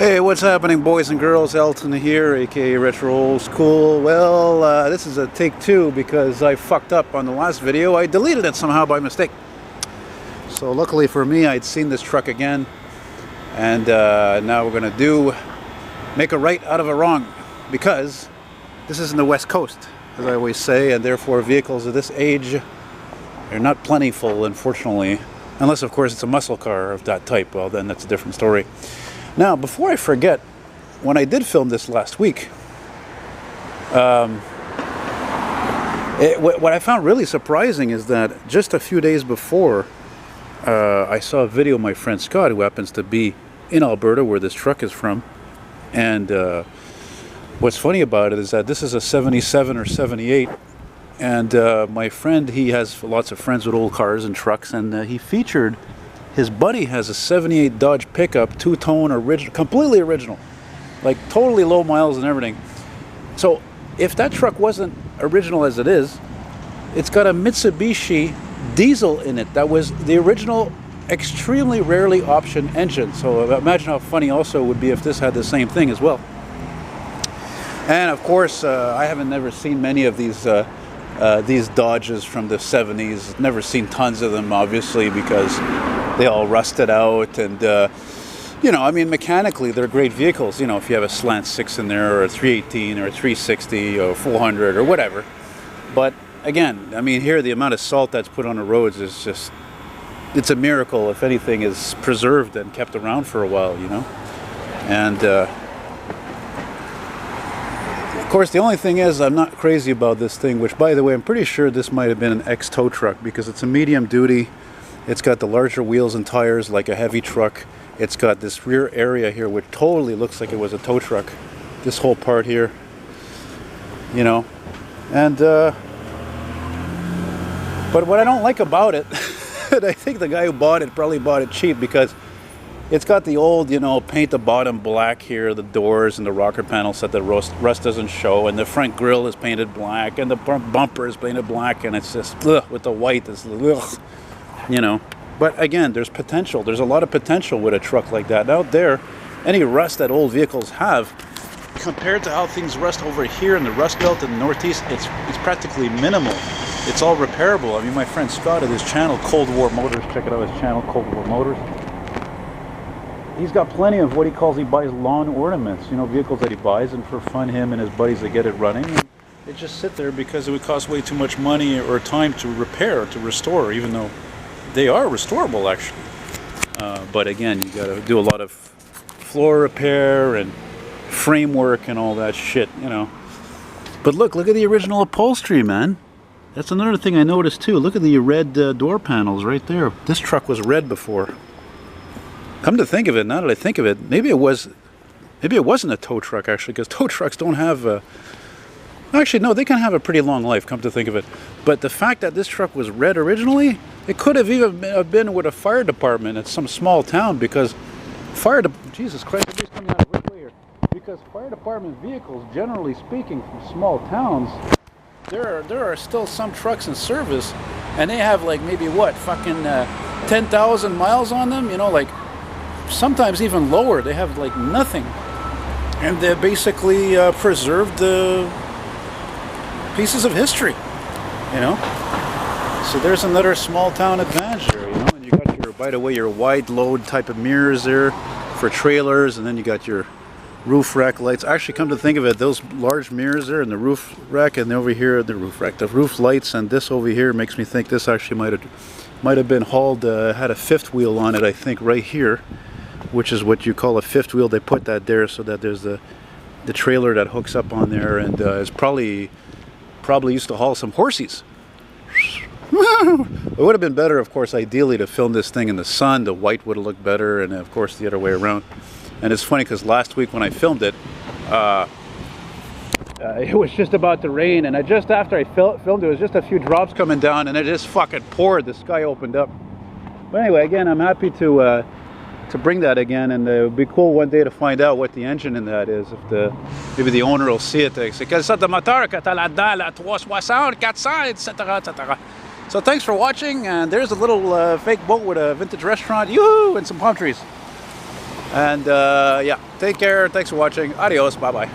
Hey, what's happening, boys and girls? Elton here, aka Retro Old School. Well, this is a take two because I fucked up on the last video. I deleted it somehow by mistake. So luckily for me, I'd seen this truck again, and now we're gonna make a right out of a wrong, because this isn't the West Coast, as I always say, and therefore vehicles of this age are not plentiful, unfortunately, unless of course it's a muscle car of that type. Well, then that's a different story. Now, before I forget, when I did film this last week, what I found really surprising is that just a few days before, I saw a video of my friend Scott, who happens to be in Alberta, where this truck is from. And what's funny about it is that this is a 77 or 78. And my friend, he has lots of friends with old cars and trucks, and he featured... His buddy has a 78 Dodge pickup, two-tone, original, completely original, like totally low miles and everything. So if that truck wasn't original as it is, it's got a Mitsubishi diesel in it that was the original, extremely rarely optioned engine. So imagine how funny also it would be if this had the same thing as well. And of course, I haven't never seen many of these Dodges from the 70s. Never seen tons of them, obviously, because they all rusted out, and you know, I mean, mechanically they're great vehicles, you know, if you have a slant 6 in there, or a 318 or a 360 or 400 or whatever. But again, I mean, here the amount of salt that's put on the roads is just, it's a miracle if anything is preserved and kept around for a while, you know. And of course, the only thing is, I'm not crazy about this thing, which, by the way, I'm pretty sure this might have been an ex-tow truck, because it's a medium duty. It's got the larger wheels and tires like a heavy truck. It's got this rear area here which totally looks like it was a tow truck. This whole part here, you know. And but what I don't like about it, and I think the guy who bought it probably bought it cheap, because it's got the old, you know, paint the bottom black here, the doors and the rocker panels so that the rust doesn't show, and the front grille is painted black, and the bumper is painted black, and it's just, ugh, with the white, it's, ugh. You know, but again, there's potential. There's a lot of potential with a truck like that. Out there, any rust that old vehicles have, compared to how things rust over here in the Rust Belt in the Northeast, it's practically minimal. It's all repairable. I mean, my friend Scott at his channel, Cold War Motors, check it out, his channel, Cold War Motors. He's got plenty of what he buys lawn ornaments, you know, vehicles that he buys, and for fun, him and his buddies, they get it running. And they just sit there because it would cost way too much money or time to repair, to restore, even though they are restorable, actually. But again, you got to do a lot of floor repair and framework and all that shit, you know. But look at the original upholstery, man. That's another thing I noticed too. Look at the red door panels right there. This truck was red before. Come to think of it, now that I think of it, maybe it wasn't a tow truck, actually, because tow trucks don't have actually, no, they can have a pretty long life, come to think of it. But the fact that this truck was red originally, it could have even been with a fire department at some small town, because Jesus Christ, everybody's coming out of right way here. Because fire department vehicles, generally speaking, from small towns, there are still some trucks in service, and they have like maybe what, fucking 10,000 miles on them, you know, like sometimes even lower. They have like nothing, and they're basically preserved pieces of history, you know. So there's another small town advantage there, you know. And you got your, by the way, your wide load type of mirrors there for trailers, and then you got your roof rack lights. Actually, come to think of it, those large mirrors there in the roof rack, and over here the roof rack, the roof lights, and this over here makes me think this actually might have been hauled, had a fifth wheel on it, I think, right here, which is what you call a fifth wheel. They put that there so that there's the trailer that hooks up on there, and it's probably used to haul some horsies. It would have been better, of course, ideally, to film this thing in the sun. The white would have looked better, and of course the other way around. And it's funny because last week when I filmed it, it was just about to rain, and just after I filmed it, was just a few drops coming down, and it just fucking poured. The sky opened up. But anyway, again, I'm happy to bring that again, and it would be cool one day to find out what the engine in that is. If maybe the owner will see it. C'est quelle sorte de moteur que t'as là-dedans, la 360, 400, etc., etc. So thanks for watching, and there's a little fake boat with a vintage restaurant, yoo-hoo, and some palm trees. And yeah, take care. Thanks for watching. Adios. Bye-bye.